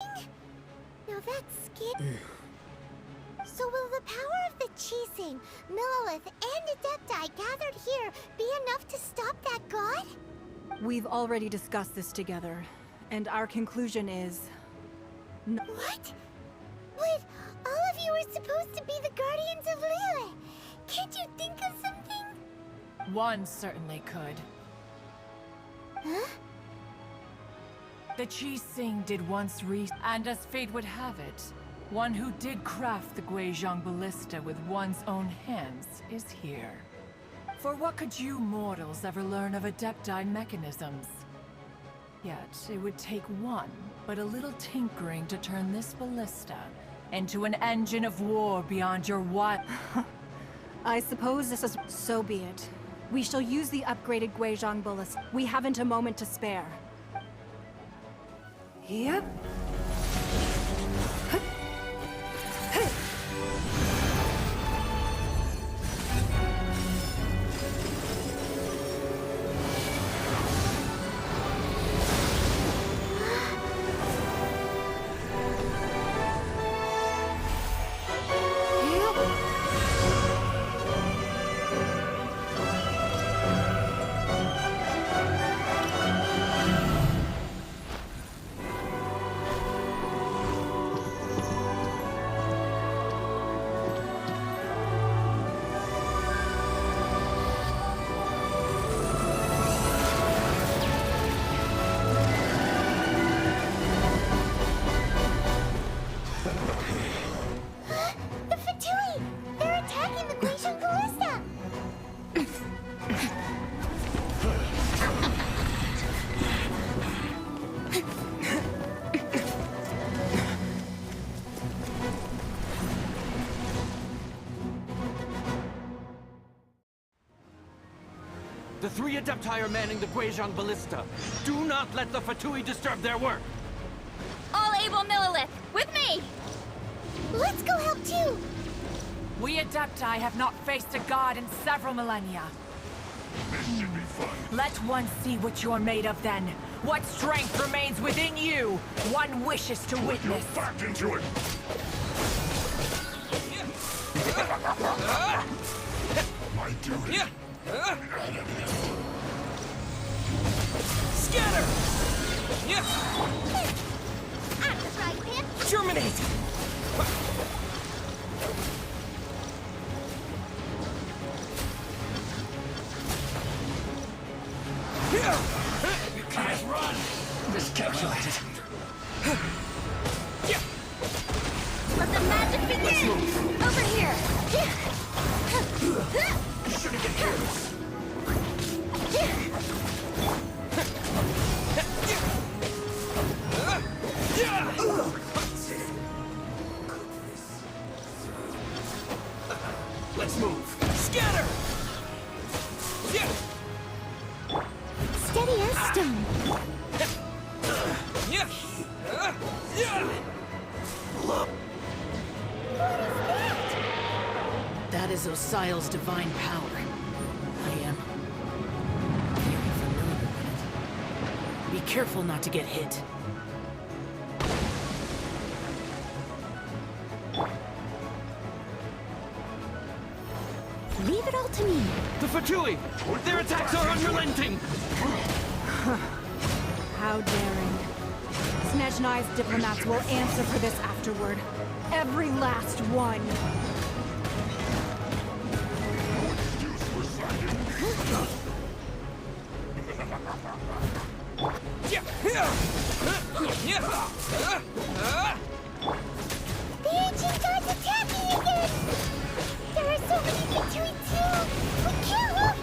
Now that's scary. So will the power of the Chising, Millilith, and Adepti gathered here be enough to stop that god? We've already discussed this together, and our conclusion is... no. What? But all of you were supposed to be the guardians of Lilith. Can't you think of something? One certainly could. Huh? The Chising did once and as fate would have it, one who did craft the Guizhong Ballista with one's own hands is here. For what could you mortals ever learn of Adepti mechanisms? Yet, it would take one, but a little tinkering to turn this ballista into an engine of war beyond your I suppose this is... so be it. We shall use the upgraded Guizhong Ballista. We haven't a moment to spare. Yep. The Fatui! They're attacking the Guizhong Ballista! The three Adepti are manning the Guizhong Ballista. Do not let the Fatui disturb their work! All able Millilith, with me! Let's go help too! We Adepti have not faced a god in several millennia. This should be fun. Let one see what you're made of then. What strength remains within you, one wishes to witness. Go back into it. My duty. Scatter! At the right hand! Germinate! You can't run. Miscalculated. Let the magic begin! Over here! You shouldn't get careless. Let's move! Scatter! Steady as stone. That is Osial's divine power. I am very familiar with it. Be careful not to get hit. Leave it all to me. The Fatui! Their attacks are unrelenting! How daring. Snezhnai's diplomats will answer for this afterward. Every last one. The ancient god's attacking again! There are so many Fatui too! We can't look!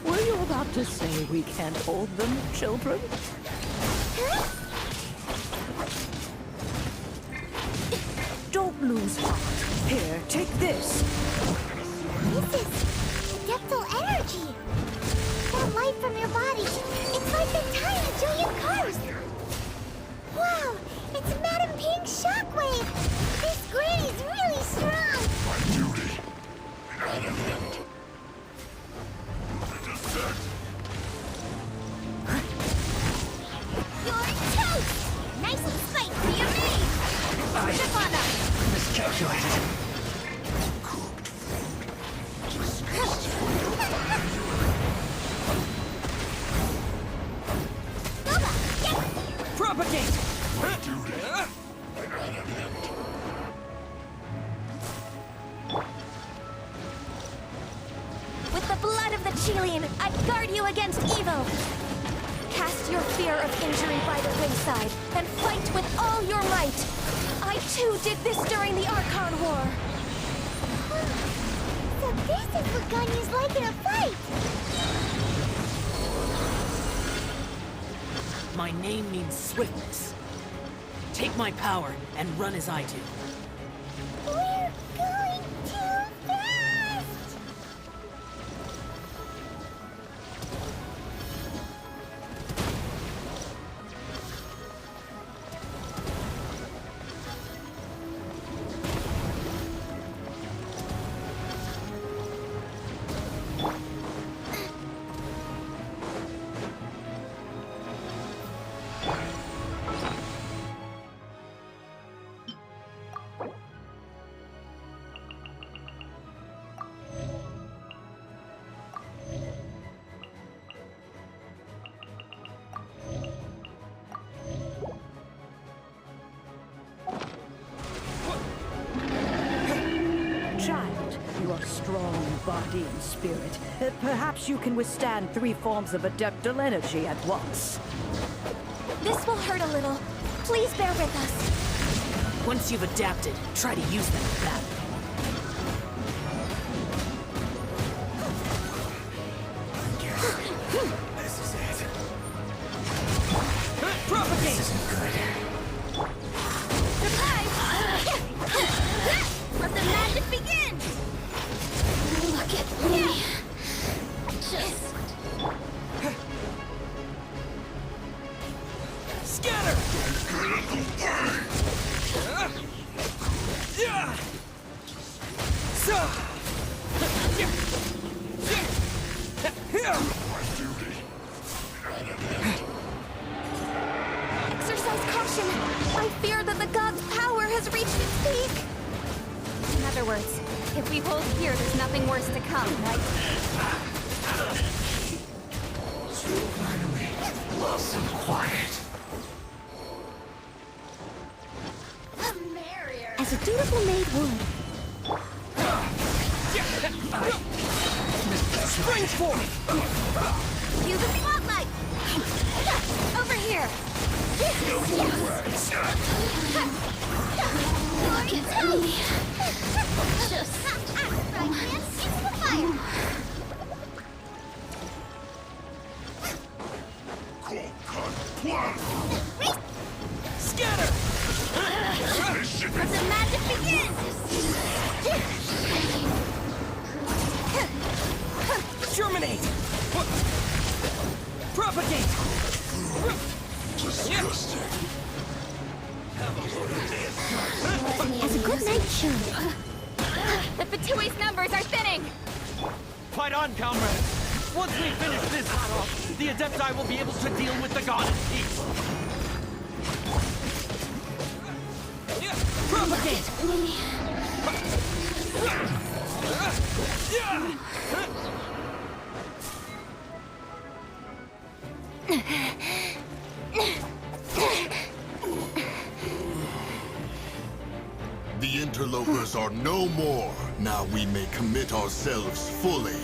Were you about to say we can't hold them, children? Huh? Don't lose heart. Here, take this. This is adeptal energy! That light from your body, it's like the time of Julian Cars! Wow! It's Madame Pink's shockwave! This granny's really strong! My duty. At an end. The descent. You're toast! Ship on us! Miscalculated. LOBA, yes! Propagate! My duty at an end. With the blood of the Chilean, I guard you against evil. Cast your fear of injury by the wayside and fight with all your might. I too did this during the Archon War. So this is what Ganyu's like in a fight. My name means swiftness. Take my power and run as I do. We're going too fast. Child, you are strong in body and spirit. Perhaps you can withstand 3 forms of adeptal energy at once. This will hurt a little. Please bear with us. Once you've adapted, try to use them in battle. This is it. Propagate! This isn't good. Surprise! Let the magic begin! Look at me. Just... Scatter! Yeah! My duty at an end. Exercise caution. I fear that the god's power has reached its peak. In other words, if we hold here, there's nothing worse to come, right? Finally, lost some quiet. As a dutiful maid would. Spring forth! Cue the spotlight! Over here! Look at me. Just... Right hands into the fire. Scatter! Let the magic begin! Germinate! Propagate! Disgusting. As a good knight should. The Fatui's numbers are thinning! Fight on, comrades! Once we finish this battle, the Adepti will be able to deal with the god in peace. Propagate! The interlopers are no more. Now we may commit ourselves fully.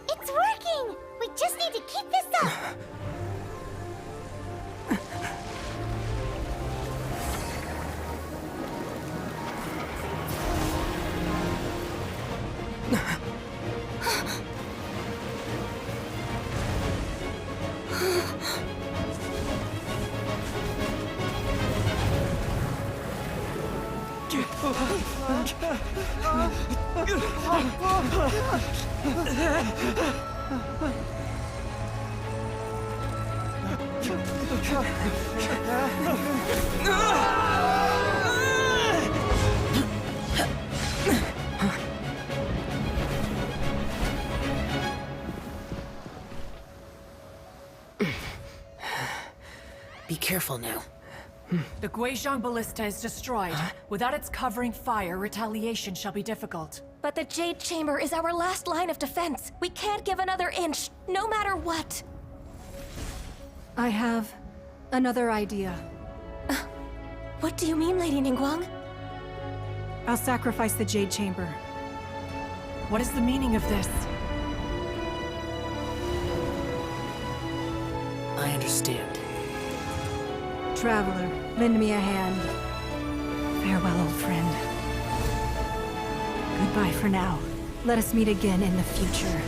It's working! We just need to keep this up! Be careful now. The Guizhong Ballista is destroyed. Without its covering fire, retaliation shall be difficult. But the Jade Chamber is our last line of defense. We can't give another inch, no matter what. I have another idea. What do you mean, Lady Ningguang? I'll sacrifice the Jade Chamber. What is the meaning of this? I understand. Traveler, lend me a hand. Farewell, old friend. Goodbye for now. Let us meet again in the future.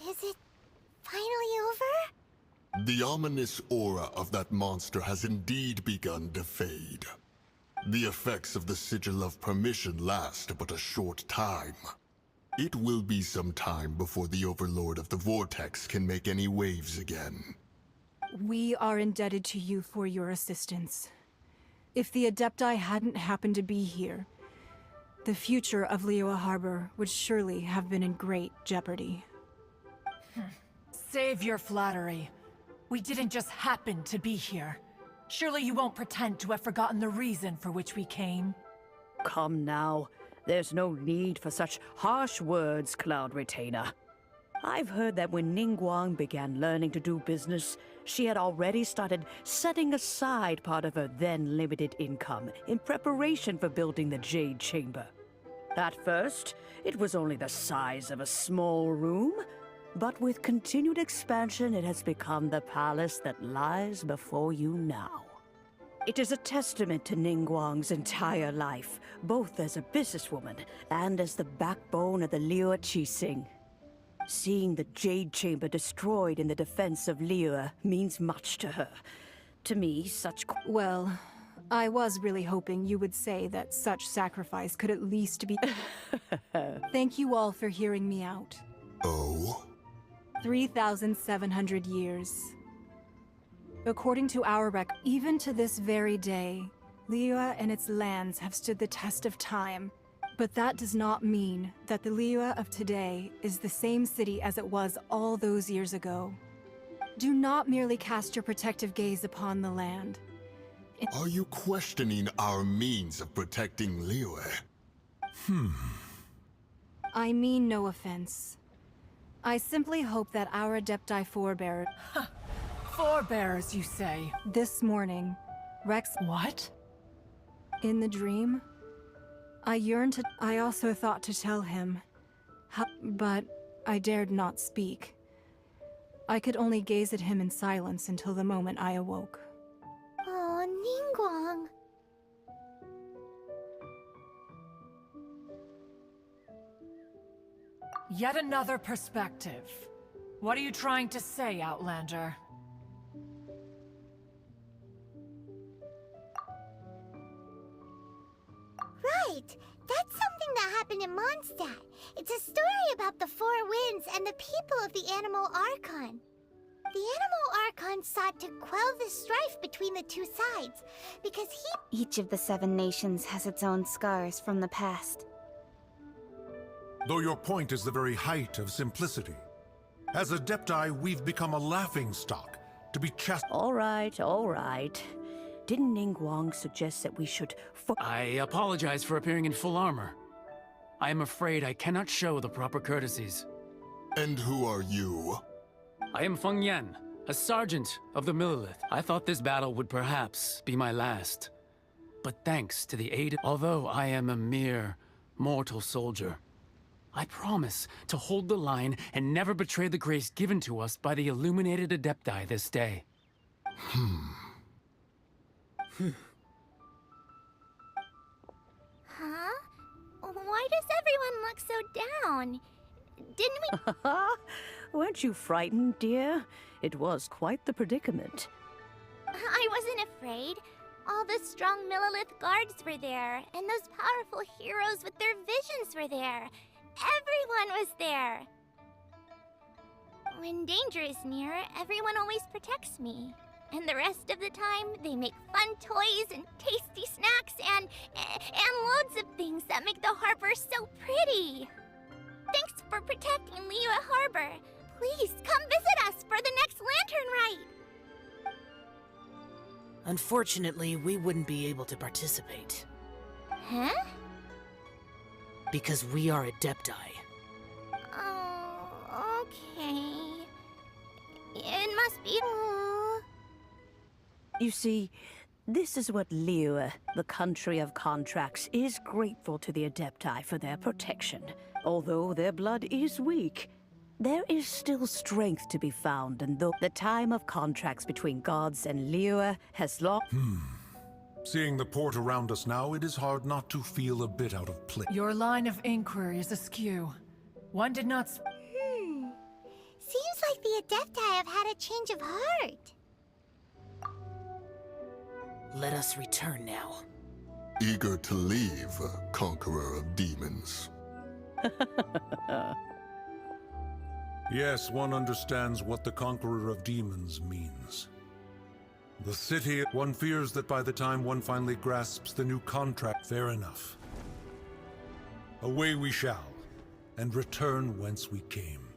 Is it finally over? The ominous aura of that monster has indeed begun to fade. The effects of the Sigil of Permission last but a short time. It will be some time before the Overlord of the Vortex can make any waves again. We are indebted to you for your assistance. If the Adepti hadn't happened to be here, the future of Liyue Harbor would surely have been in great jeopardy. Save your flattery. We didn't just happen to be here. Surely you won't pretend to have forgotten the reason for which we came. Come now. There's no need for such harsh words, Cloud Retainer. I've heard that when Ningguang began learning to do business, she had already started setting aside part of her then limited income in preparation for building the Jade Chamber. At first, it was only the size of a small room, but with continued expansion, it has become the palace that lies before you now. It is a testament to Ningguang's entire life, both as a businesswoman and as the backbone of the Liyue Qixing. Seeing the Jade Chamber destroyed in the defense of Liyue means much to her. To me, such... Well, I was really hoping you would say that such sacrifice could at least be... Thank you all for hearing me out. Oh? 3,700 years. According to our record, even to this very day, Liyue and its lands have stood the test of time. But that does not mean that the Liyue of today is the same city as it was all those years ago. Do not merely cast your protective gaze upon the land. Are you questioning our means of protecting Liyue? I mean no offense. I simply hope that our Adepti forebear... Forebears, you say? This morning, Rex... What? In the dream, I yearned to... I also thought to tell him, but I dared not speak. I could only gaze at him in silence until the moment I awoke. Oh, Ningguang. Yet another perspective. What are you trying to say, Outlander? Right! That's something that happened in Mondstadt. It's a story about the Four Winds and the people of the Animal Archon. The Animal Archon sought to quell the strife between the two sides, because Each of the 7 nations has its own scars from the past. Though your point is the very height of simplicity. As Adepti, we've become a laughingstock, to be All right. Didn't Ningguang suggest that we should I apologize for appearing in full armor. I am afraid I cannot show the proper courtesies. And who are you? I am Feng Yan, a sergeant of the Millilith. I thought this battle would perhaps be my last. But thanks to the aid of... Although I am a mere mortal soldier, I promise to hold the line and never betray the grace given to us by the illuminated Adepti this day. Huh? Why does everyone look so down? Didn't we... Weren't you frightened, dear? It was quite the predicament. I wasn't afraid. All the strong Millilith guards were there, and those powerful heroes with their visions were there. Everyone was there. When danger is near, everyone always protects me. And the rest of the time, they make fun toys and tasty snacks and loads of things that make the harbor so pretty. Thanks for protecting Liyue Harbor. Please come visit us for the next lantern rite. Unfortunately, we wouldn't be able to participate. Huh? Because we are Adepti. Oh, okay. It must be... You see, this is what Liyue, the country of contracts, is grateful to the Adepti for their protection. Although their blood is weak, there is still strength to be found, and though the time of contracts between gods and Liyue has long... Seeing the port around us now, it is hard not to feel a bit out of place. Your line of inquiry is askew. One did not... Seems like the Adepti have had a change of heart. Let us return now. Eager to leave, conqueror of demons. Yes, one understands what the Conqueror of Demons means. The city, one fears that by the time one finally grasps the new contract, fair enough. Away we shall, and return whence we came.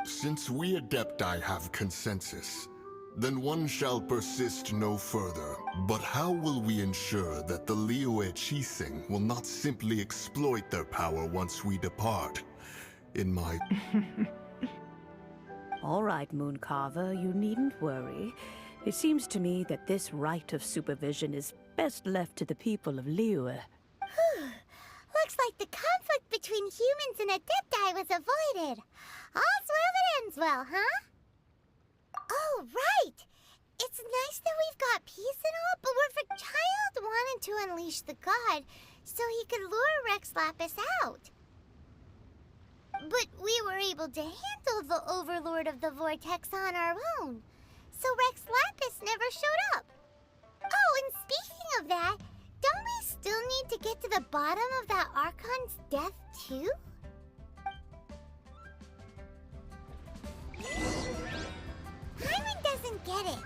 Since we Adepti have consensus, then one shall persist no further. But how will we ensure that the Liyue Qixing will not simply exploit their power once we depart? In my... All right, Mooncarver, you needn't worry. It seems to me that this right of supervision is best left to the people of Liyue. Looks like the conflict between humans and Adepti was avoided. All's well that ends well, huh? Oh, right! It's nice that we've got peace and all, but what if a child wanted to unleash the god so he could lure Rex Lapis out? But we were able to handle the Overlord of the Vortex on our own, so Rex Lapis never showed up. Oh, and speaking of that, don't we still need to get to the bottom of that Archon's death, too? Hyman doesn't get it.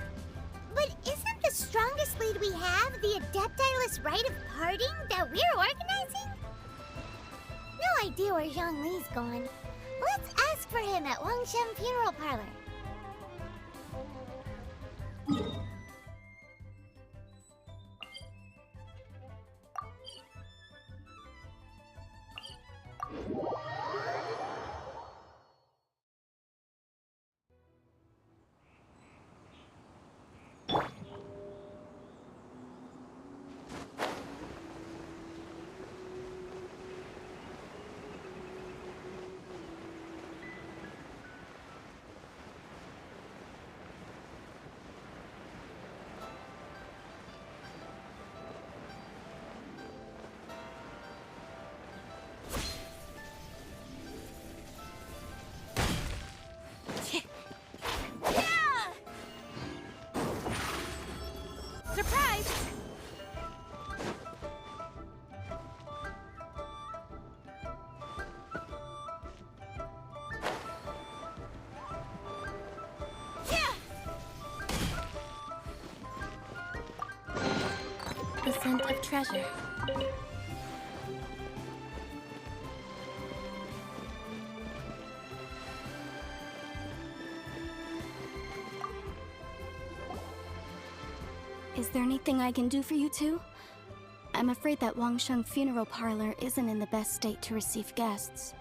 But isn't the strongest lead we have the Adepti-less rite of parting that we're organizing? No idea where Zhongli's gone. Let's ask for him at Wangshen Funeral Parlor. Surprise! The scent of treasure. Is there anything I can do for you two? I'm afraid that Wangshen Funeral Parlor isn't in the best state to receive guests.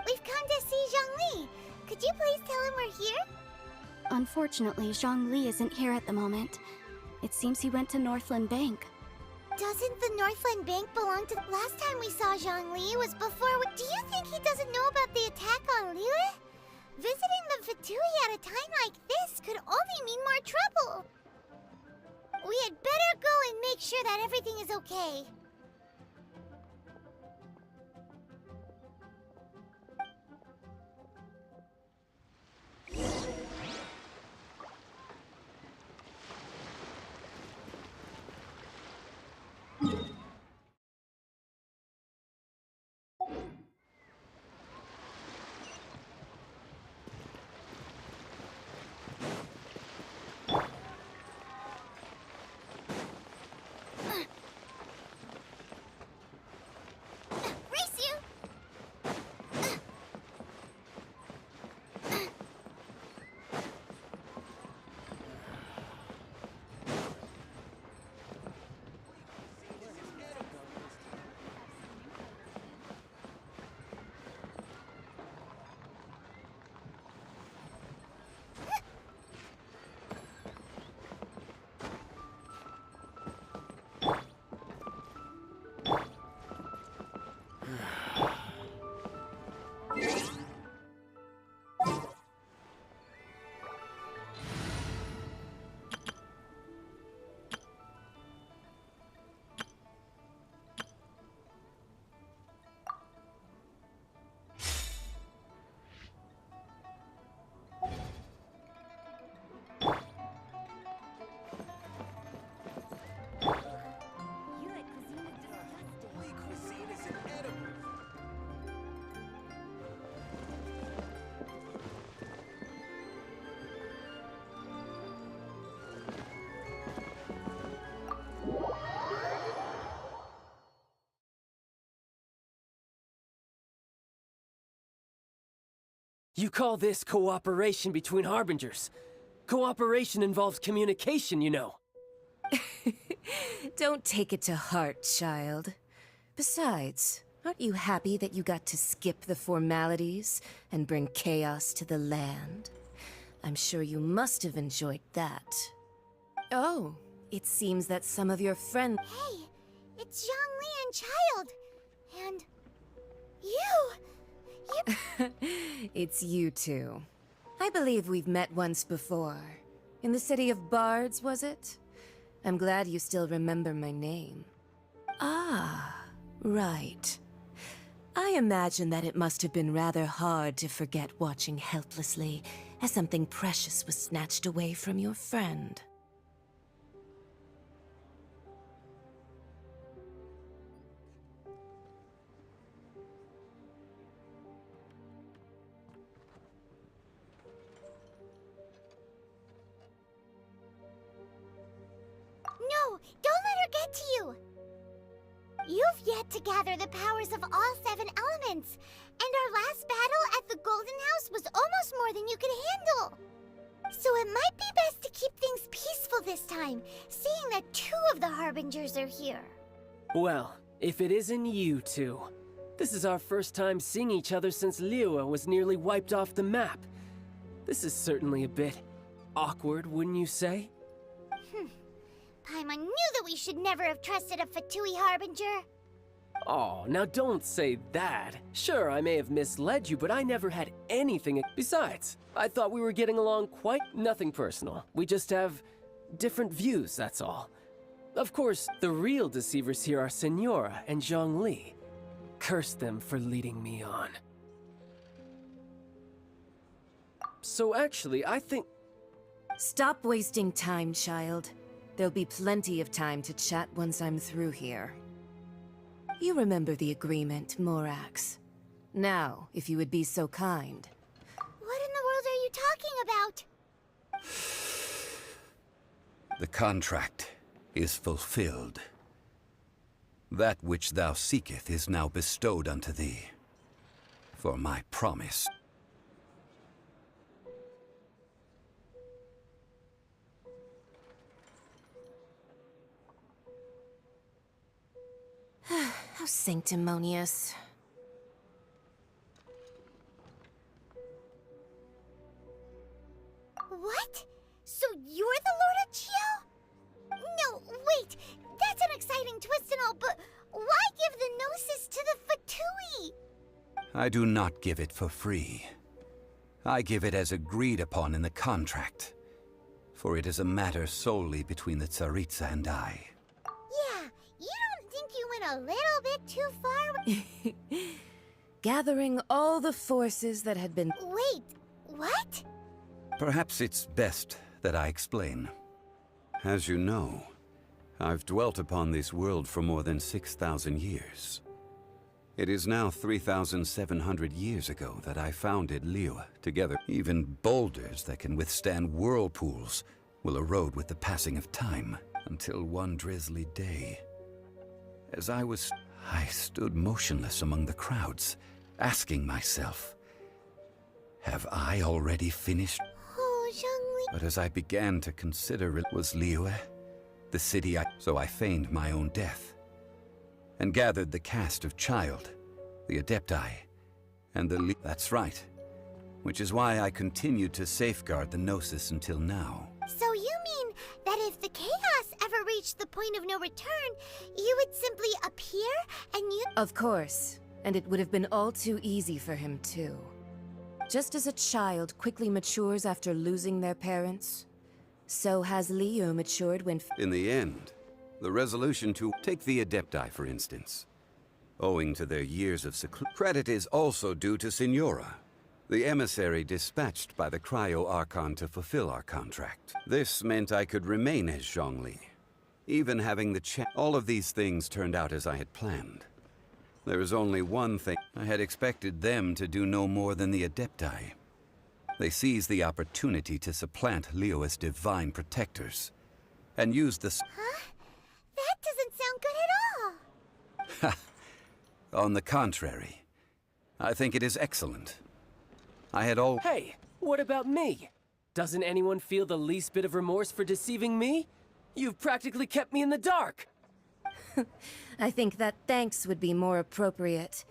We've come to see Zhongli. Could you please tell him we're here? Unfortunately, Zhongli isn't here at the moment. It seems he went to Northland Bank. Doesn't the Northland Bank belong to... Last time we saw Zhongli was before... Do you think he doesn't know about the attack on Liyue? Visiting the Fatui at a time like this could only mean more trouble. We had better go and make sure that everything is okay. You call this cooperation between Harbingers? Cooperation involves communication, you know. Don't take it to heart, child. Besides, aren't you happy that you got to skip the formalities and bring chaos to the land? I'm sure you must have enjoyed that. Oh, it seems that some of your friends... Hey, it's Zhongli and Child. And... you! It's you two. I believe we've met once before. In the city of Bards, was it? I'm glad you still remember my name. Ah, right. I imagine that it must have been rather hard to forget watching helplessly as something precious was snatched away from your friend. No, don't let her get to you! You've yet to gather the powers of all 7 elements, and our last battle at the Golden House was almost more than you could handle. So it might be best to keep things peaceful this time, seeing that 2 of the Harbingers are here. Well, if it isn't you two. This is our first time seeing each other since Liyue was nearly wiped off the map. This is certainly a bit awkward, wouldn't you say? Paimon knew that we should never have trusted a Fatui Harbinger. Oh, now don't say that. Sure, I may have misled you, but I never had anything. Besides, I thought we were getting along quite... Nothing personal. We just have different views, that's all. Of course, the real deceivers here are Senora and Zhongli. Curse them for leading me on. So actually, I think... Stop wasting time, child. There'll be plenty of time to chat once I'm through here. You remember the agreement, Morax. Now, if you would be so kind. What in the world are you talking about? The contract is fulfilled. That which thou seeketh is now bestowed unto thee. For my promise. How sanctimonious. What? So you're the Lord of Chio? No, wait! That's an exciting twist! No, but why give the Gnosis to the Fatui? I do not give it for free. I give it as agreed upon in the contract. For it is a matter solely between the Tsaritsa and I. Yeah, you don't think you went a little bit too far? Gathering all the forces that had been... Wait, what? Perhaps it's best that I explain. As you know, I've dwelt upon this world for more than 6,000 years. It is now 3,700 years ago that I founded Liyue. Together, even boulders that can withstand whirlpools will erode with the passing of time, until one drizzly day. As I stood motionless among the crowds, asking myself, have I already finished? Oh, Zhongli. But as I began to consider, it was Liyue, the city so I feigned my own death, and gathered the cast of Child, the Adepti, and the That's right. Which is why I continued to safeguard the Gnosis until now. So you mean that if the chaos ever reached the point of no return, you would simply appear and you... Of course. And it would have been all too easy for him, too. Just as a child quickly matures after losing their parents, so has Liyue matured when... In the end, the resolution to take the Adepti, for instance. Owing to their years of seclusion, credit is also due to Signora, the emissary dispatched by the Cryo-Archon to fulfill our contract. This meant I could remain as Zhongli, even having the chance. All of these things turned out as I had planned. There is only one thing. I had expected them to do no more than the Adepti. They seized the opportunity to supplant Liyue's divine protectors, and used the... Huh? That doesn't sound good at all. On the contrary, I think it is excellent. I had all... Hey, what about me? Doesn't anyone feel the least bit of remorse for deceiving me? You've practically kept me in the dark. I think that thanks would be more appropriate.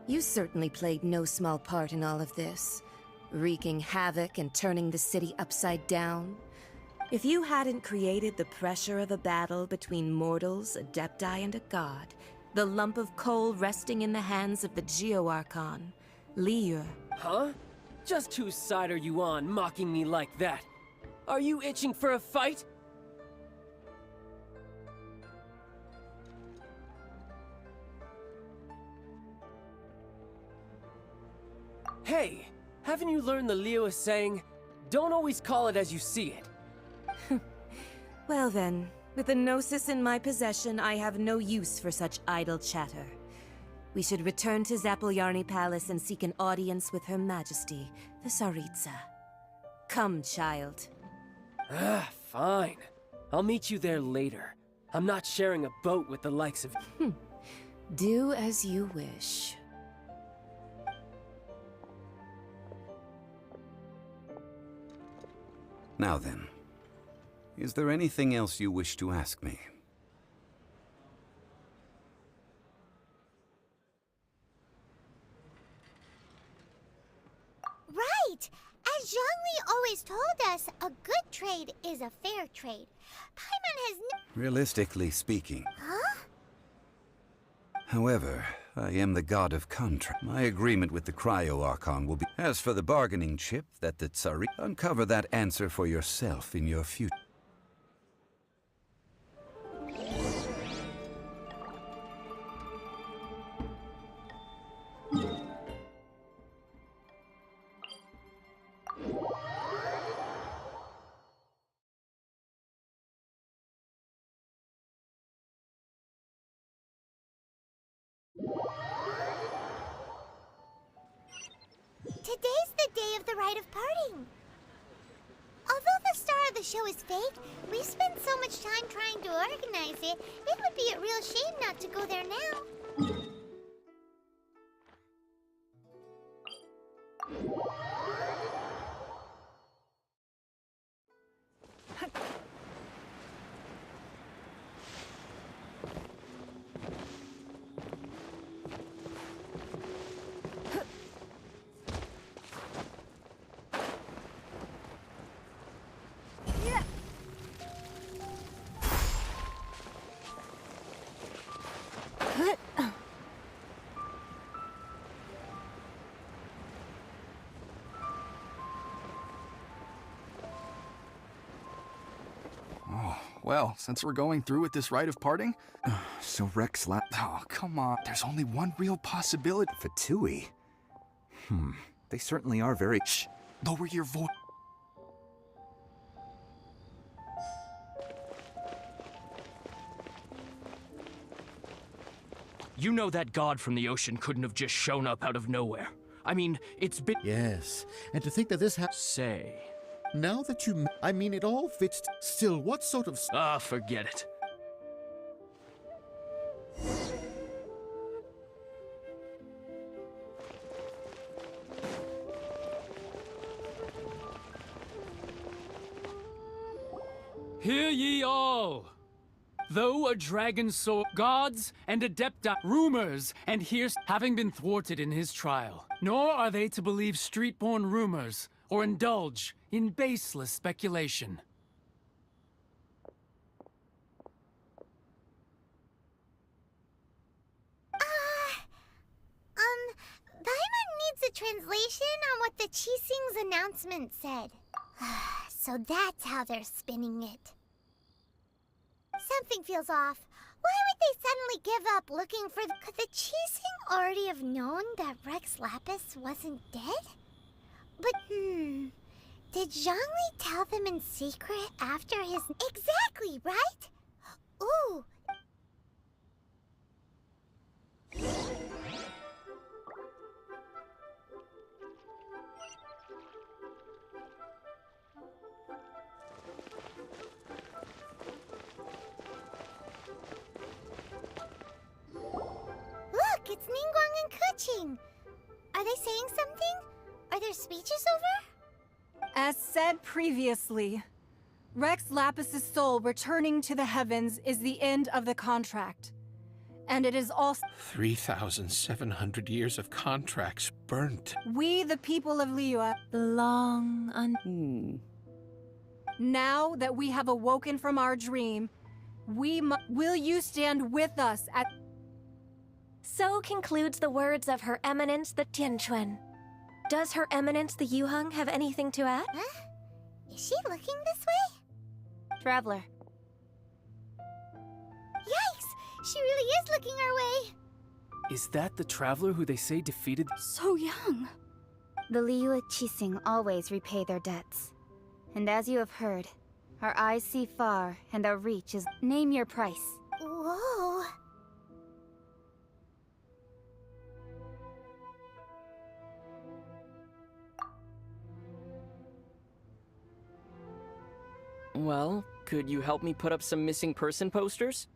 You certainly played no small part in all of this, wreaking havoc and turning the city upside down. If you hadn't created the pressure of a battle between mortals, Adepti, and a god, the lump of coal resting in the hands of the Geo-Archon, Liyue... Huh? Just whose side are you on, mocking me like that? Are you itching for a fight? Hey, haven't you learned the Liyue saying, don't always call it as you see it? Well then, with the Gnosis in my possession, I have no use for such idle chatter. We should return to Zapoljarny Palace and seek an audience with Her Majesty, the Tsaritsa. Come, child. Fine. I'll meet you there later. I'm not sharing a boat with the likes of... Do as you wish. Now then, is there anything else you wish to ask me? Right! As Zhongli always told us, a good trade is a fair trade. Paimon has Realistically speaking. Huh? However, I am the god of contract. My agreement with the Cryo-Archon will be... As for the bargaining chip that the Tsari... Uncover that answer for yourself in your future. Today's the day of the rite of parting. Although the star of the show is fake, we've spent so much time trying to organize it, it would be a real shame not to go there now. Oh, well, since we're going through with this rite of parting... So Rex Oh, come on. There's only one real possibility. Fatui? They certainly are very... Shh! Lower your voice. You know that god from the ocean couldn't have just shown up out of nowhere. I mean, it's been... Yes, and to think that this Say... Now that you... I mean, it all fits... Still, what sort of... Ah, forget it. Hear ye all! Though a dragon sword, gods and adepti, rumors and hears having been thwarted in his trial, nor are they to believe street-born rumors or indulge in baseless speculation. Paimon needs a translation on what the Qixing's announcement said. So that's how they're spinning it. Something feels off. Why would they suddenly give up looking for the... Could the Qixing already have known that Rex Lapis wasn't dead? But, did Zhongli tell them in secret after his... Exactly, right? Ooh. Look, it's Ningguang and Keqing. Are they saying something? Are their speeches over? As said previously, Rex Lapis's soul returning to the heavens is the end of the contract. And it is also 3,700 years of contracts burnt. we, the people of Liyue, Long un... now that we have awoken from our dream, will you stand with us at... So concludes the words of Her Eminence the Tianquan. Does Her Eminence the Yuheng have anything to add? Huh? Is she looking this way? Traveler. Yikes! She really is looking our way! Is that the traveler who they say defeated? So young. The Liyue Qixing always repay their debts. And as you have heard, our eyes see far and our reach is... Name your price. Whoa! Well, could you help me put up some missing person posters?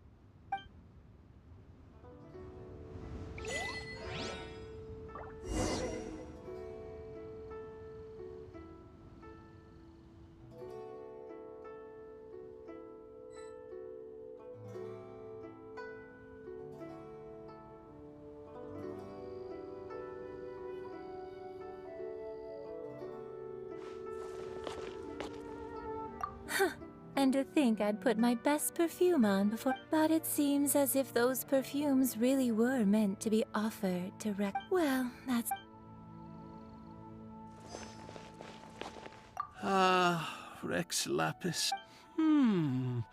And to think I'd put my best perfume on before... But it seems as if those perfumes really were meant to be offered to Rex... Well, that's... Rex Lapis. Now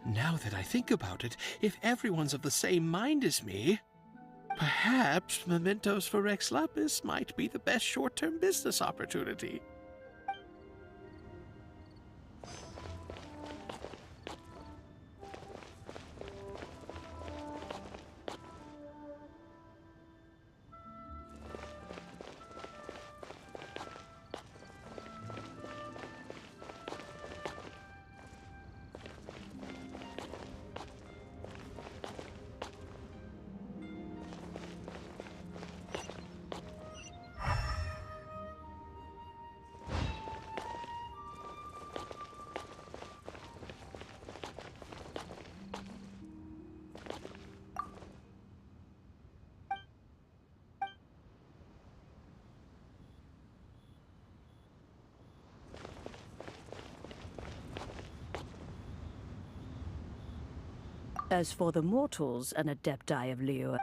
that I think about it, if everyone's of the same mind as me, perhaps mementos for Rex Lapis might be the best short-term business opportunity. As for the mortals and adepti of Liyue,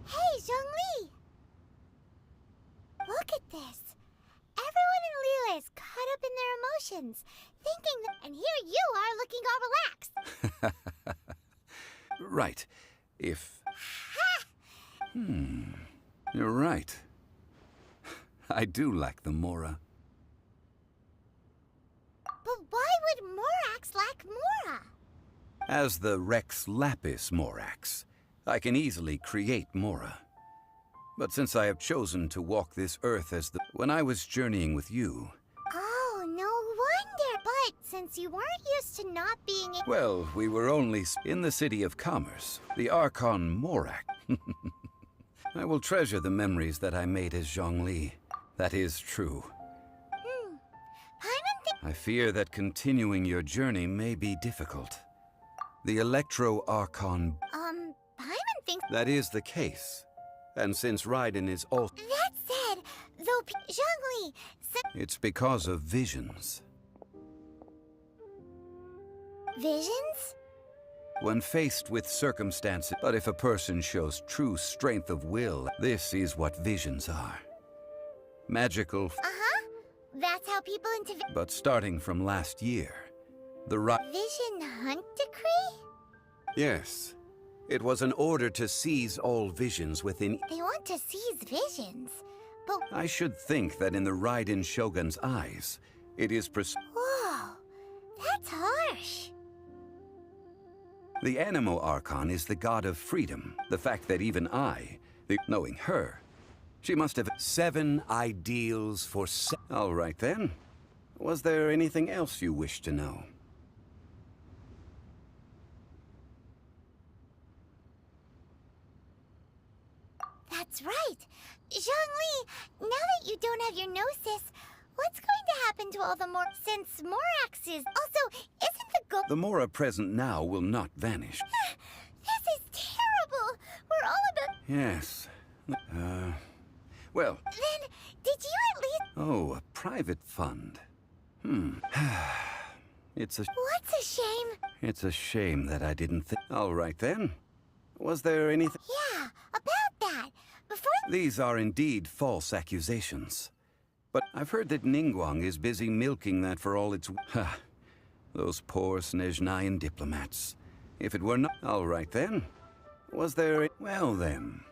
Hey, Zhongli! Look at this. Everyone in Liyue is caught up in their emotions, thinking that, and here you are looking all relaxed. Right. If... You're right. I do lack the Mora. But why would Morax lack Mora? As the Rex Lapis Morax, I can easily create Mora. But since I have chosen to walk this earth as the... When I was journeying with you... Oh, no wonder. But since you weren't used to not being... Well, we were only in the city of commerce, the Archon Morak. I will treasure the memories that I made as Zhongli. That is true. I fear that continuing your journey may be difficult. The Electro-Archon... Paimon thinks... That is the case. And since Raiden is also... That said, though Zhongli... It's because of visions. Visions? When faced with circumstances... But if a person shows true strength of will, this is what visions are. Magical... That's how people into... But starting from last year, the Vision Hunt Decree? Yes. It was an order to seize all visions within... They want to seize visions, but... I should think that in the Raiden Shogun's eyes, it is Whoa, that's harsh. The Animo Archon is the god of freedom. The fact that even I, knowing her, she must have 7 ideals for All right then. Was there anything else you wish to know? That's right. Zhongli, now that you don't have your gnosis, what's going to happen to all the more... Since Morax is... Also, isn't the goal... The Mora present now will not vanish. This is terrible. We're all about... Yes. Well... Then, did you at least... Oh, a private fund. It's a... What's a shame? It's a shame that I didn't think... All right then. Was there anything... Yeah, about that. Before... These are indeed false accusations. But I've heard that Ningguang is busy milking that for all it's... Those poor Snezhnayan diplomats. If it were not... All right then. Was there... Well then.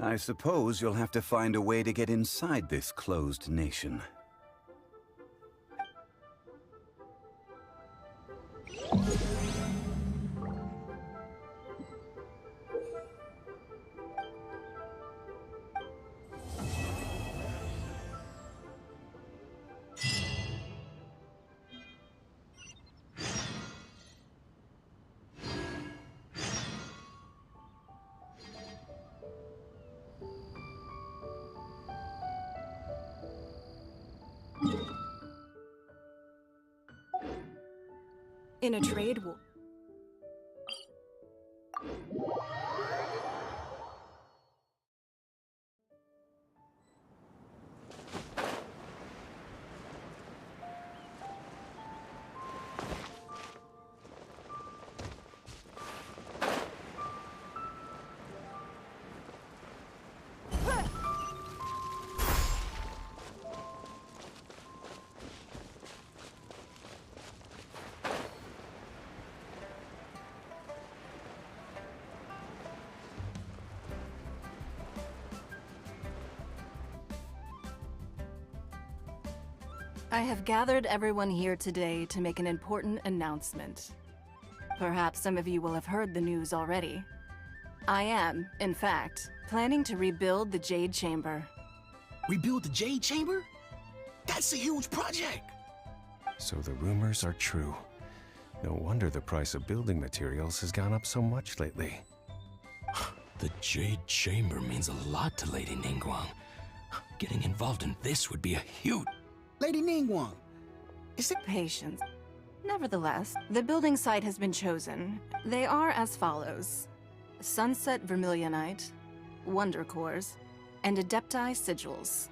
I suppose you'll have to find a way to get inside this closed nation. In a trade war. I have gathered everyone here today to make an important announcement. Perhaps some of you will have heard the news already. I am, in fact, planning to rebuild the Jade Chamber. Rebuild the Jade Chamber? That's a huge project! So the rumors are true. No wonder the price of building materials has gone up so much lately. The Jade Chamber means a lot to Lady Ningguang. Getting involved in this would be a huge... Lady Ningguang, is it... Patience. Nevertheless, the building site has been chosen. They are as follows: Sunset Vermilionite, Wonder Cores, and Adepti Sigils.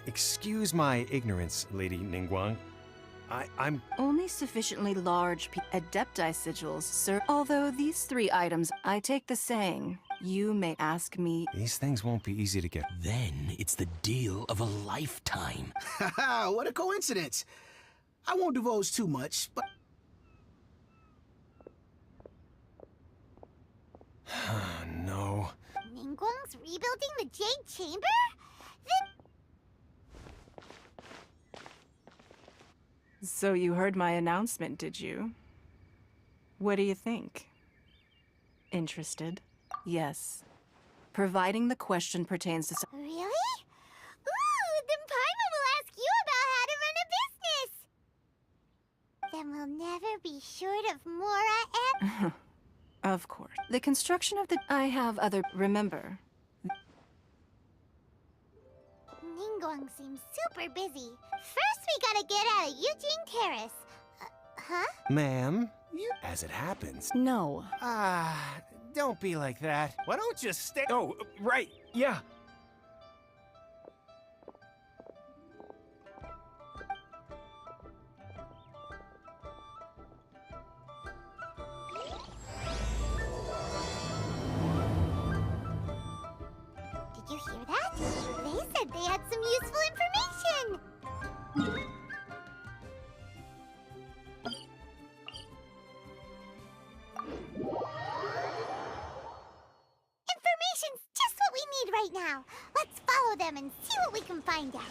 Excuse my ignorance, Lady Ningguang. I'm... Only sufficiently large Adepti Sigils, sir. Although these 3 items, I take the saying, you may ask me... These things won't be easy to get. Then it's the deal of a lifetime. Haha, what a coincidence. I won't divulge too much, but... No. Ningguang's rebuilding the Jade Chamber? So you heard my announcement, did you? What do you think? Interested? Yes. Providing the question pertains to... Really? Ooh, then Paimon will ask you about how to run a business! Then we'll never be short of Mora and... Of course. The construction of the... I have other... Remember. Ningguang seems super busy. First we gotta get out of Eugene Terrace. Huh? Ma'am, you... As it happens... No. Don't be like that. Why don't you stay... Oh, right, yeah. Did you hear that? They said they had some useful information! Information's just what we need right now. Let's follow them and see what we can find out.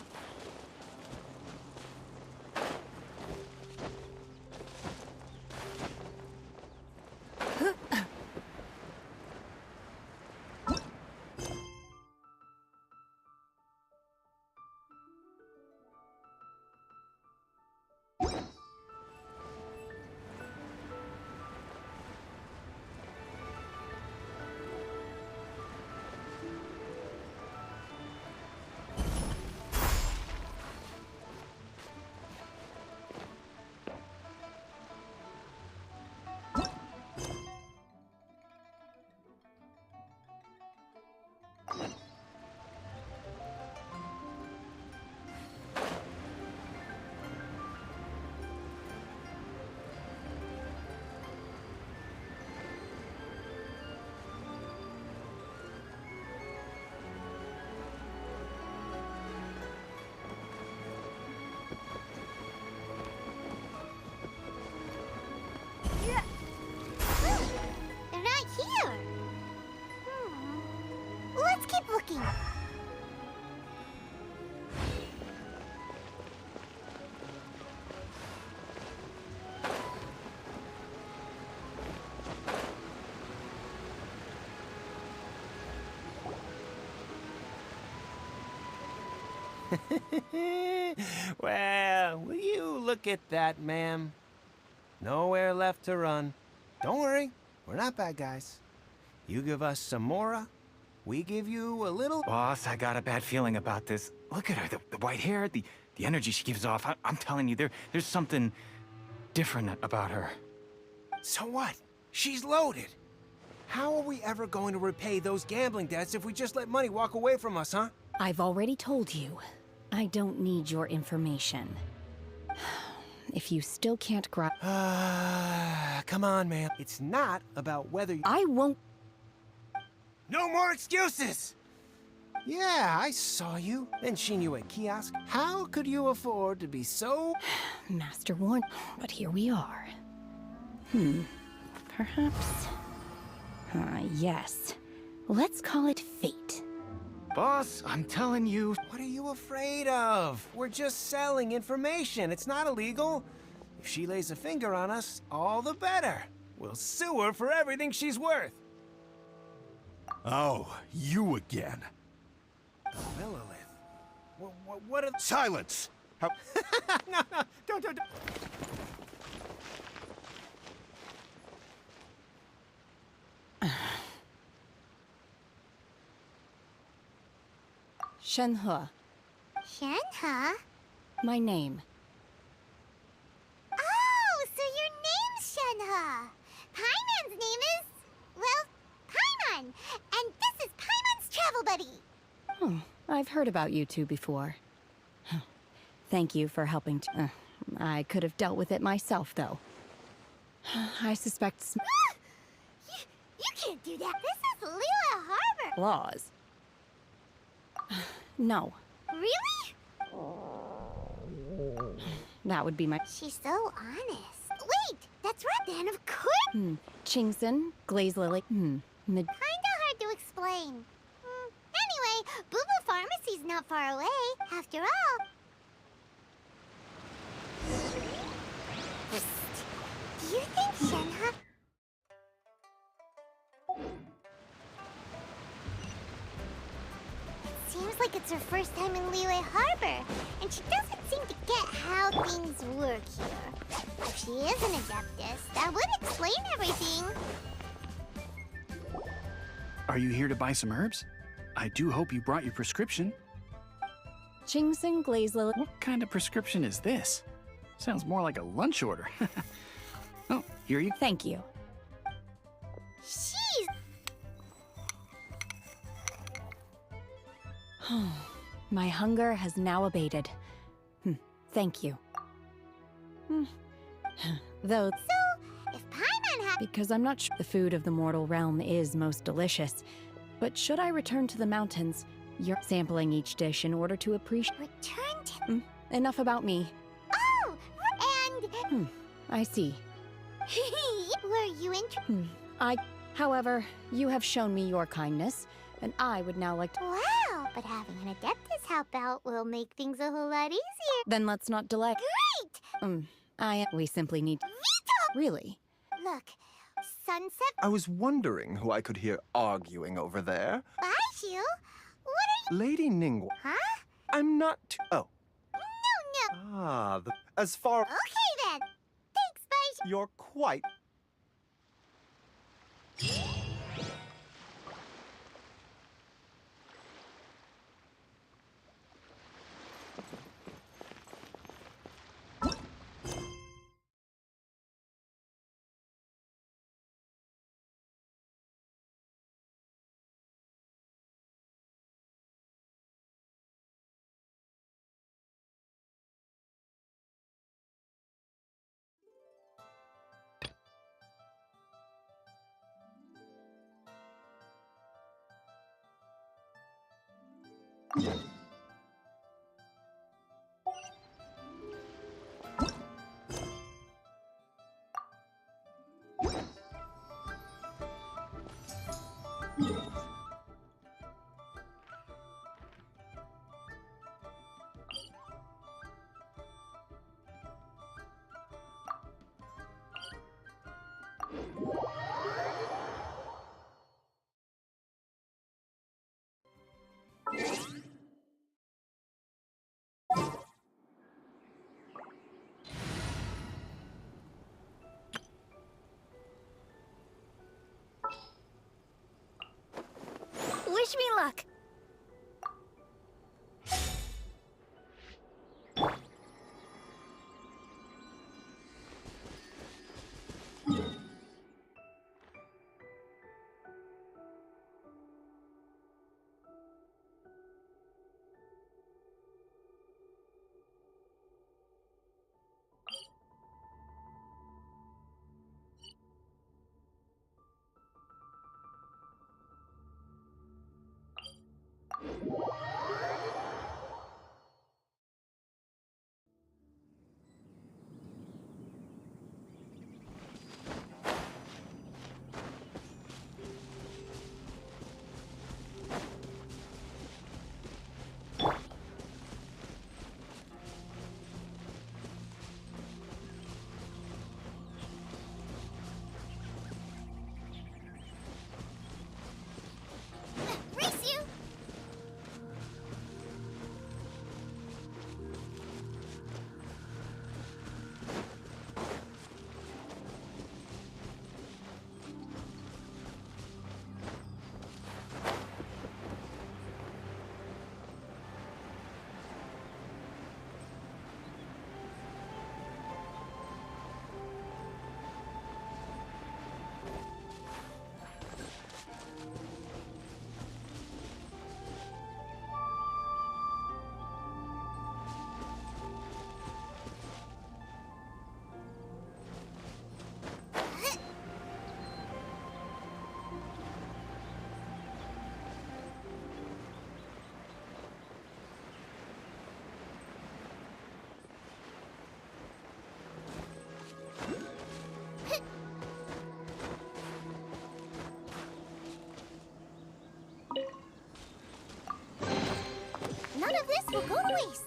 They're not here. Let's keep looking. Well, will you look at that, ma'am? Nowhere left to run. Don't worry, we're not bad guys. You give us some Mora, we give you a little... Boss, I got a bad feeling about this. Look at her, the white hair, the energy she gives off. I'm telling you, there's something different about her. So what? She's loaded. How are we ever going to repay those gambling debts if we just let money walk away from us, huh? I've already told you. I don't need your information. If you still can't grab... Come on, ma'am. It's not about whether you... I won't... No more excuses! Yeah, I saw you. Then seen you at kiosk. How could you afford to be so... Master warned, but here we are. Perhaps... yes. Let's call it fate. Boss, I'm telling you... What are you afraid of? We're just selling information. It's not illegal. If she lays a finger on us, all the better. We'll sue her for everything she's worth. Oh, you again. Lilith. What are... Silence! How... No, don't. Shenhe, Huh? My name. Oh, so your name's Shenhe. Paimon's name is, well, Paimon. And this is Paimon's travel buddy. I've heard about you two before. Thank you for helping I could have dealt with it myself, though. I suspect You can't do that. This is Liyue Harbor. laws. No, Really? that would be my... She's so honest. Wait, that's right then, of course. Chingson, Glaze Lily, Kinda hard to explain. Anyway, Booba Pharmacy's not far away, after all. Do you think Shenhe... It seems like it's her first time in Liyue Harbor, and she doesn't seem to get how things work here. If she is an Adeptus, that would explain everything. Are you here to buy some herbs? I do hope you brought your prescription. Chingson, Glaze Lily... What kind of prescription is this? Sounds more like a lunch order. Oh, here you... Thank you. She's... My hunger has now abated. Thank you. Though... So, if Paimon had... Because I'm not sure the food of the mortal realm is most delicious. But should I return to the mountains, you're sampling each dish in order to appreciate... Return to... Enough about me. Oh! And... I see. Were you interested? However, you have shown me your kindness, and I would now like to... Wow! But having an Adeptus help out will make things a whole lot easier. Then let's not delay. Great! We simply need... Vito! Really? Look, Sunset... I was wondering who I could hear arguing over there. Baishu? What are you... Lady Ningguang. Huh? I'm not too... Oh. No. As far... Okay then. Thanks, Baishu. You're quite... Wish me luck. this will go to waste.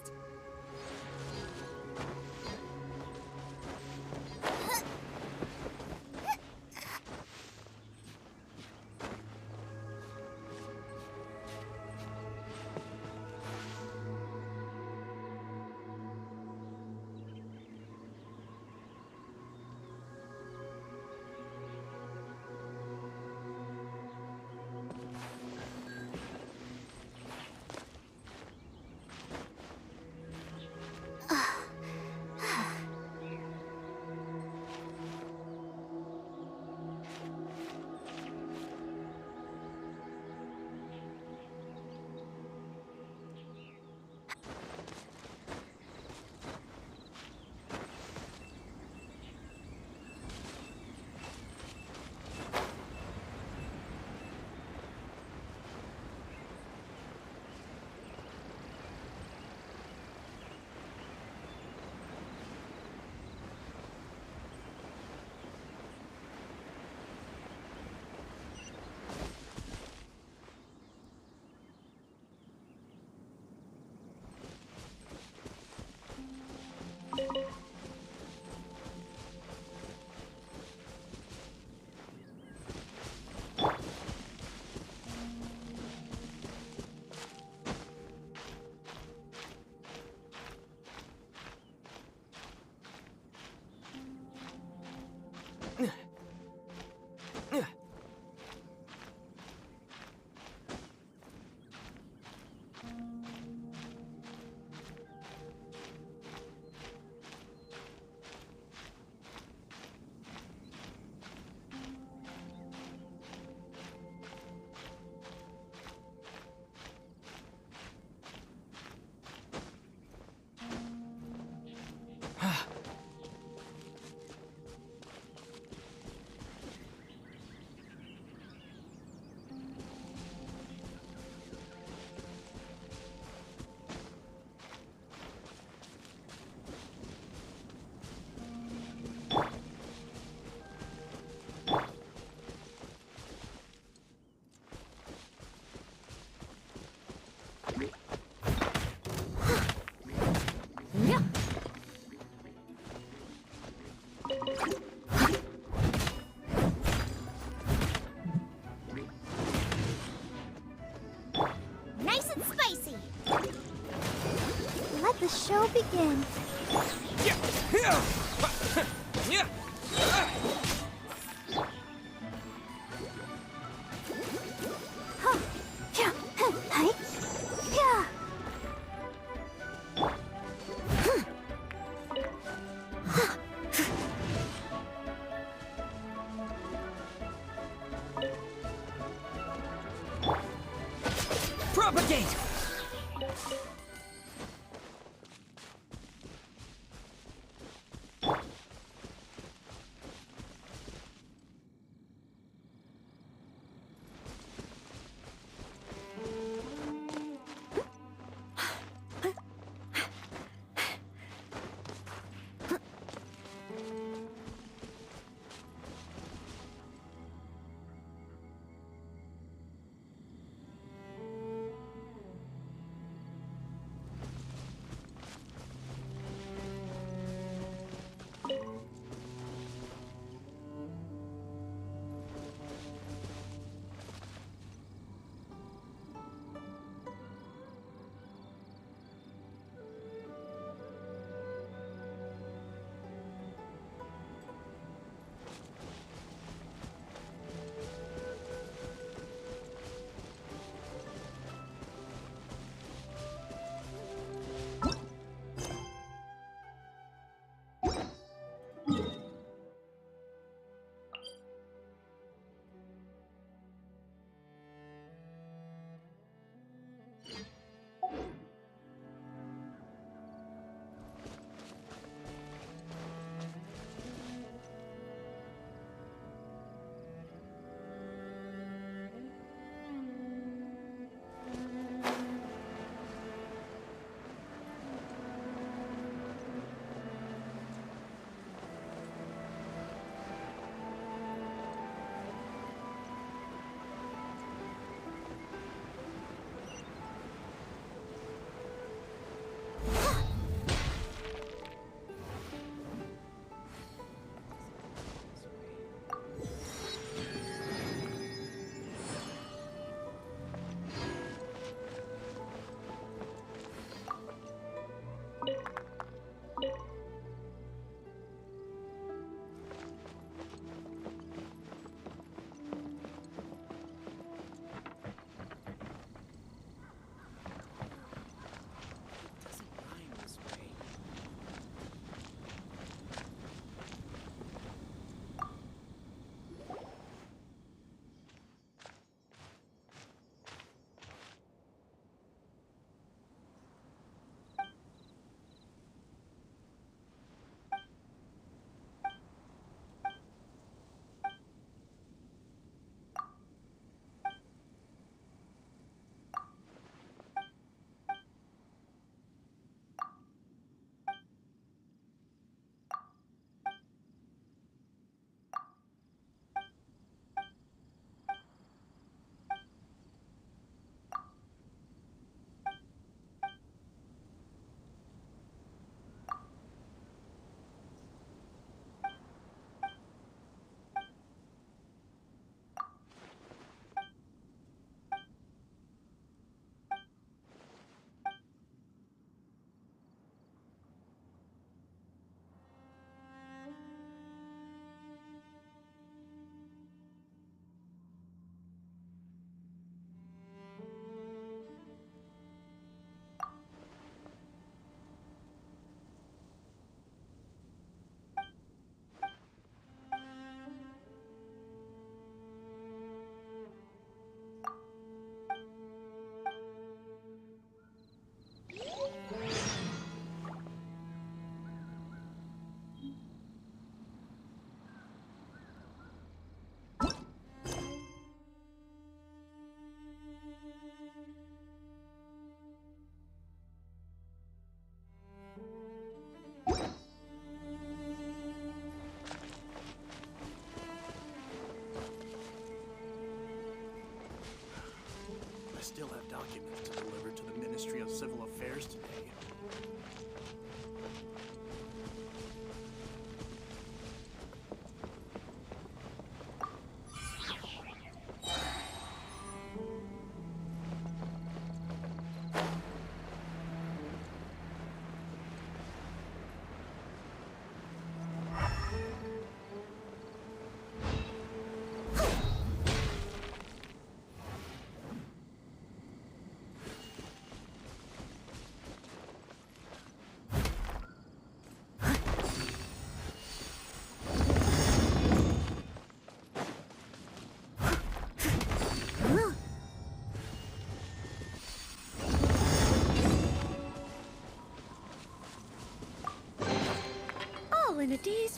Nice and spicy. Let the show begin. Propagate!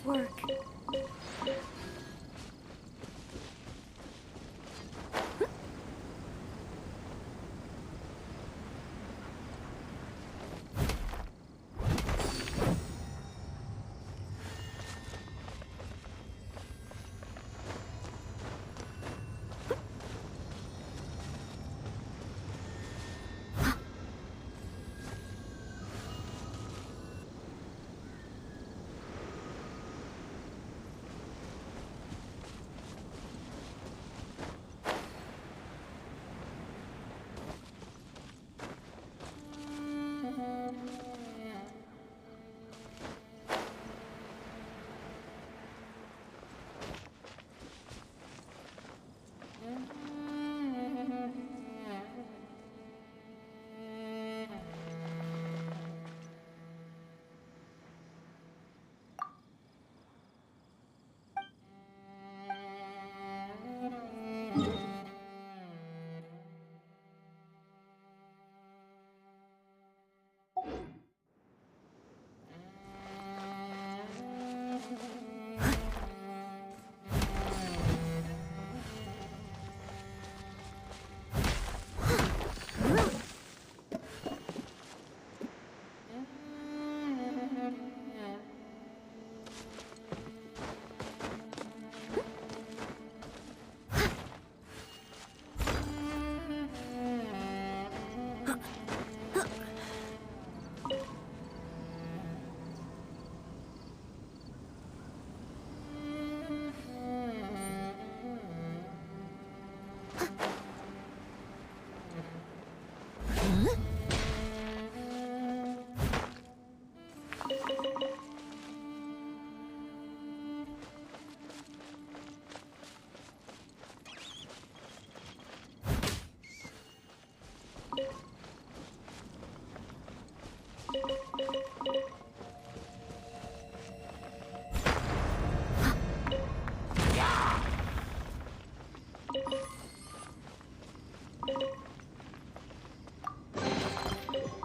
work.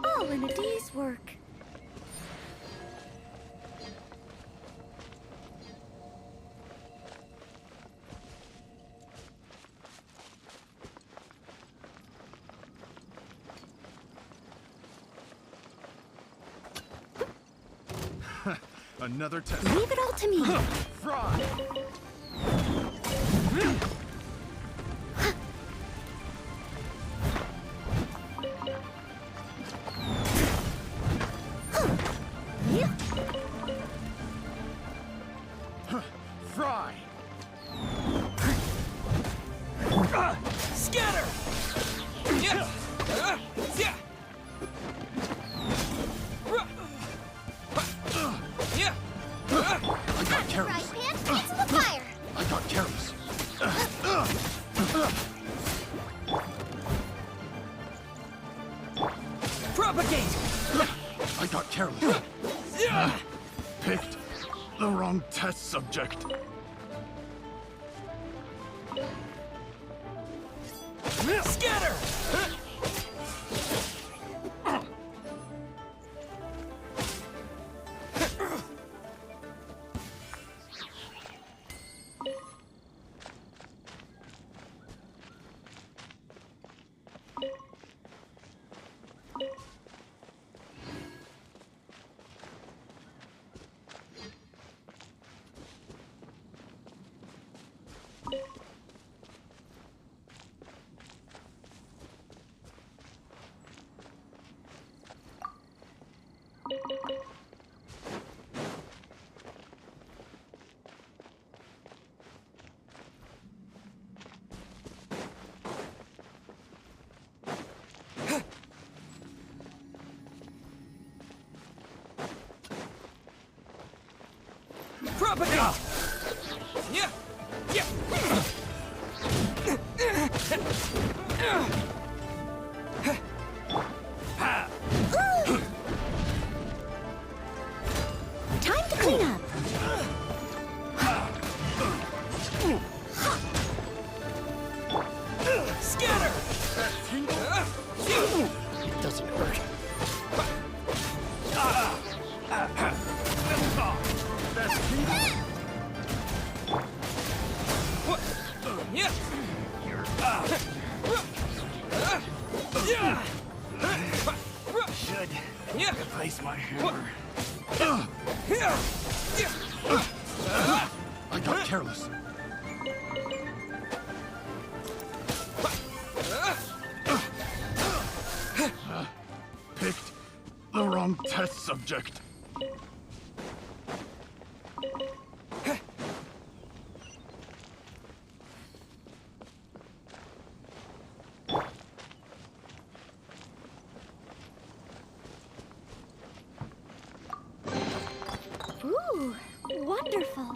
All in a day's work. Another test. Leave it all to me. Fry! Fry! Scatter! Yeah! Yeah! Yeah! I got carrots. Right, Pants, into the fire! I got carrots. Propagate! I got carrots. Picked the wrong test subject. Scatter! Propagate! Yeah! Yeah! Time to clean up. Scatter! It doesn't hurt. That's careless. Picked the wrong test subject. Ooh, wonderful.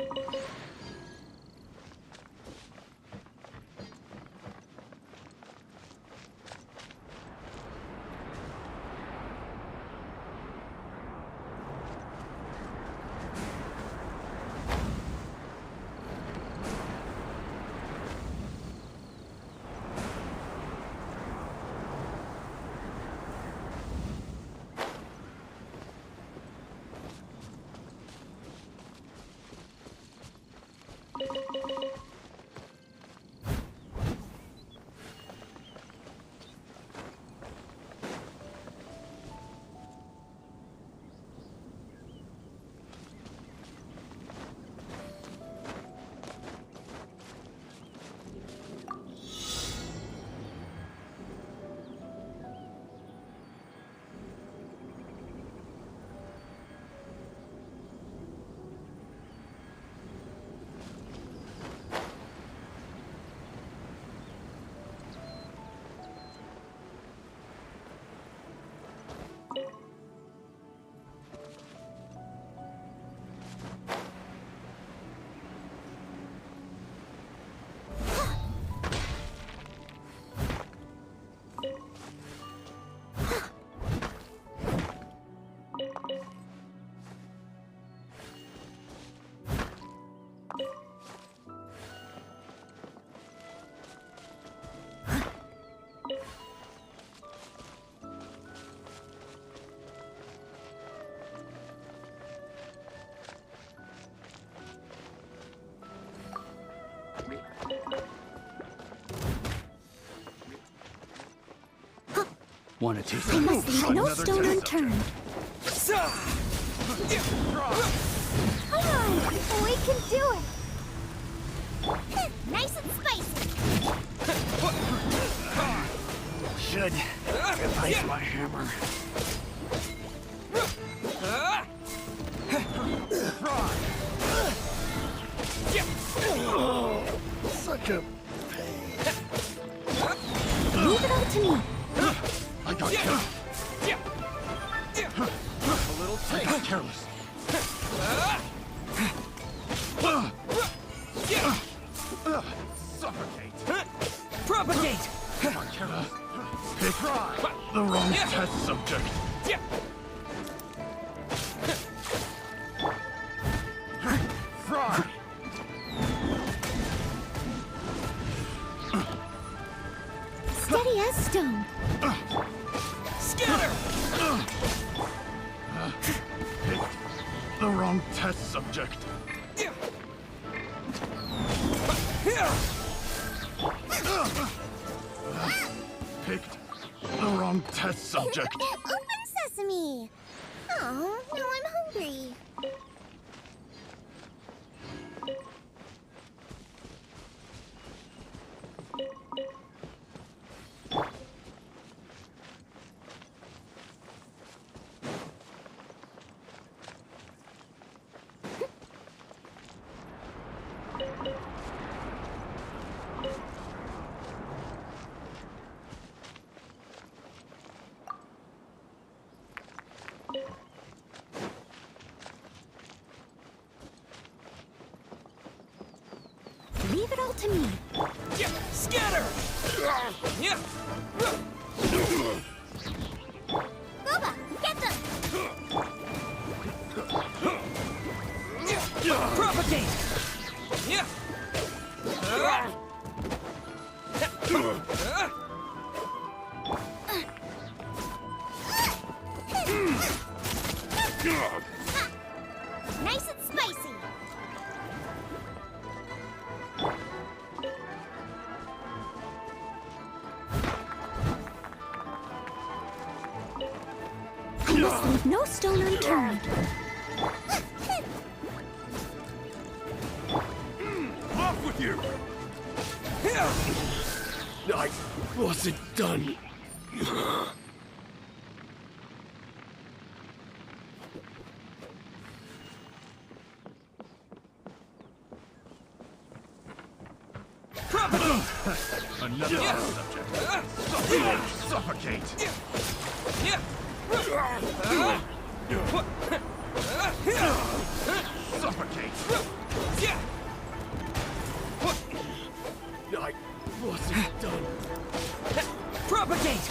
Wanna take I must leave no stone unturned. Come on, we can do it. Nice and spicy. Should replace my hammer. Such a pain. Leave it all to me. I got careless. A little tight. Careless. Suffocate. Propagate. Come on, careless. Pick the wrong test subject. Fry. Steady as stone. Scatter. Picked the wrong test subject. Picked the wrong test subject. Open sesame. Oh, now I'm hungry. Leave it all to me. Scatter. Loba, get them. Propagate. Nice and spicy. I must leave no stone unturned. Off with you! I wasn't done. Another subject. Suffocate! Suffocate! I wasn't done. Propagate!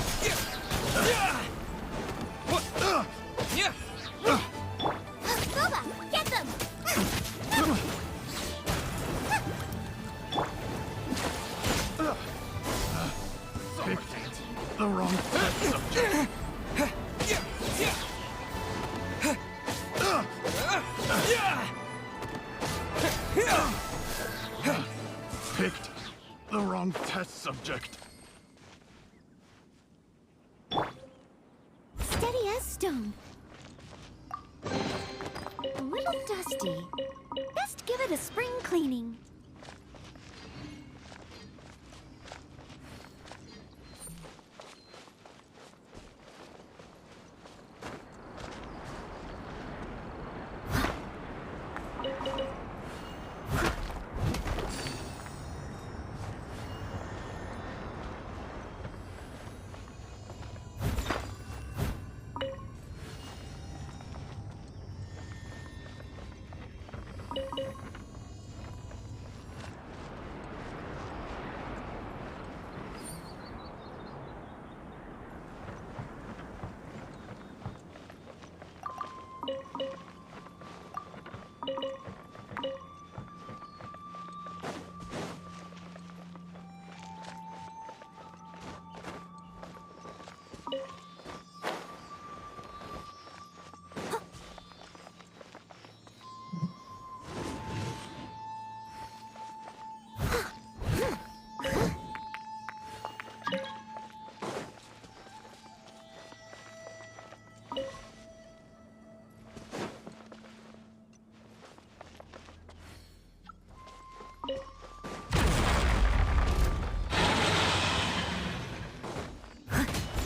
LOBA, get them! Picked the wrong test subject. Picked the wrong test subject. Steady as stone. A little dusty. Best give it a spring cleaning.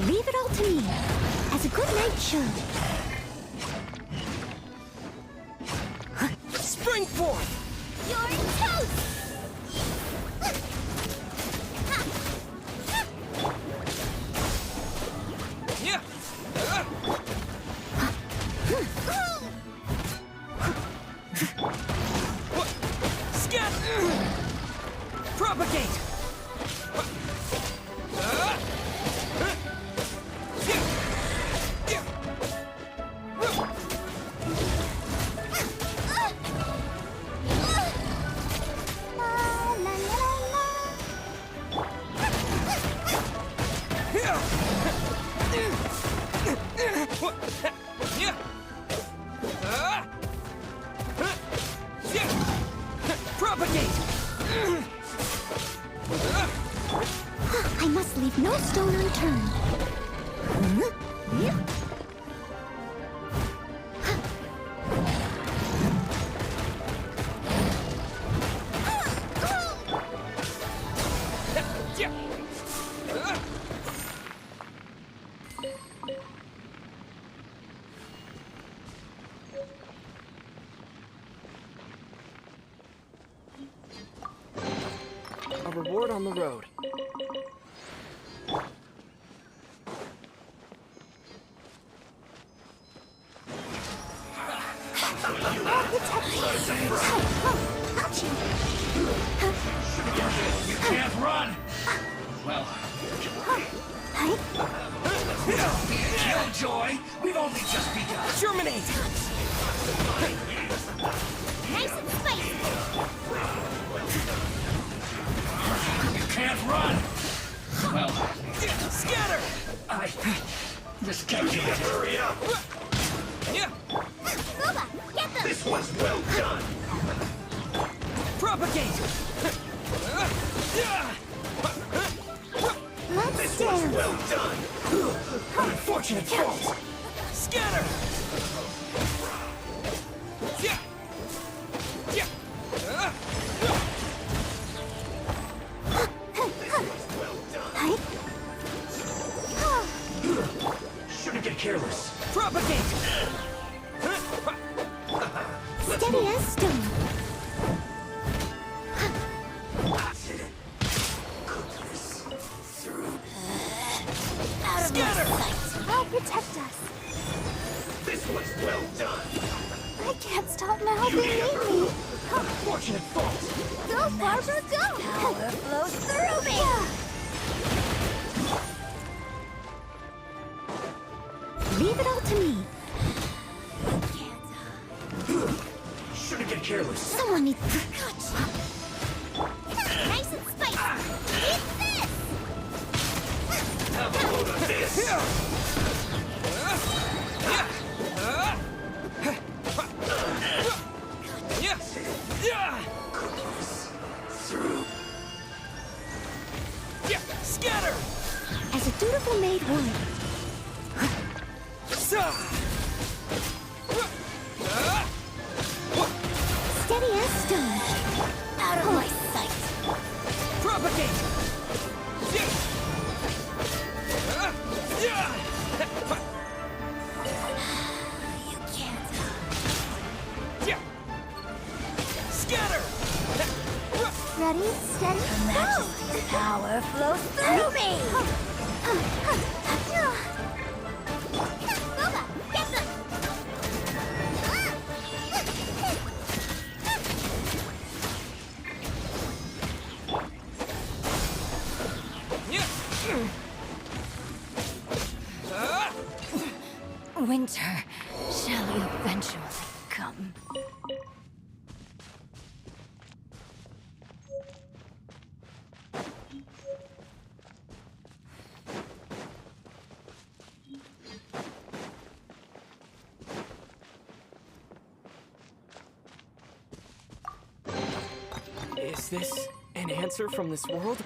Leave it all to me, as a good knight should. Spring forth! You're toast! Propagate! I must leave no stone unturned. A reward on the road. You can't run! Well... Killjoy! We've only just begun! Germinate! Nice and spicy! You can't run! Well... Scatter! I... miscalculated. Hurry up! LOBA, get them! This was well done! Propagate! Let's This was well done! Unfortunate fault! Scatter! How far will it go? Power flows through me! Leave it all to me. Shouldn't get careless. Someone needs to... Nice and spicy! Eat this! Have a load of this. Through. Scatter! As a dutiful maid would. Steady as stone. Out of my sight! Propagate! You can't. Scatter! Ready, steady, Her Majesty's power flows through me! LOBA, get them! Winter shall eventually come. Is this an answer from this world?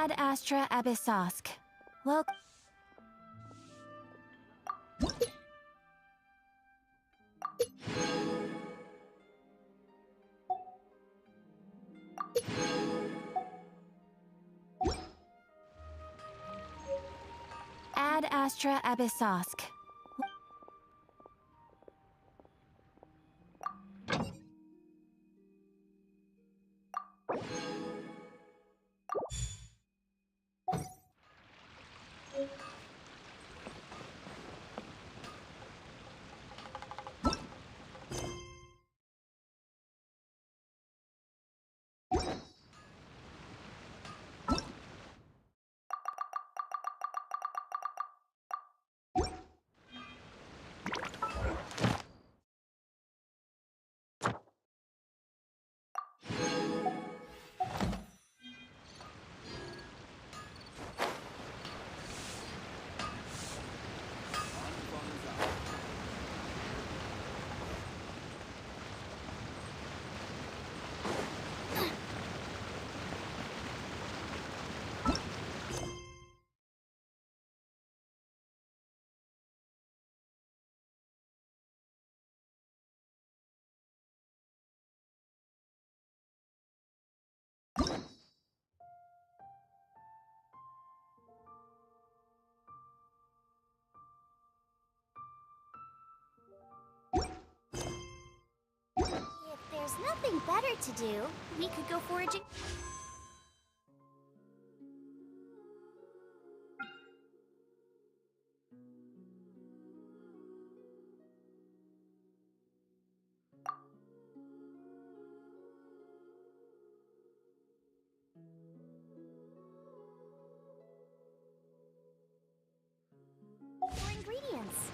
Ad Astra Abyssosk. Well. Ad Astra Abyssosk. If there's nothing better to do, we could go foraging. For ingredients.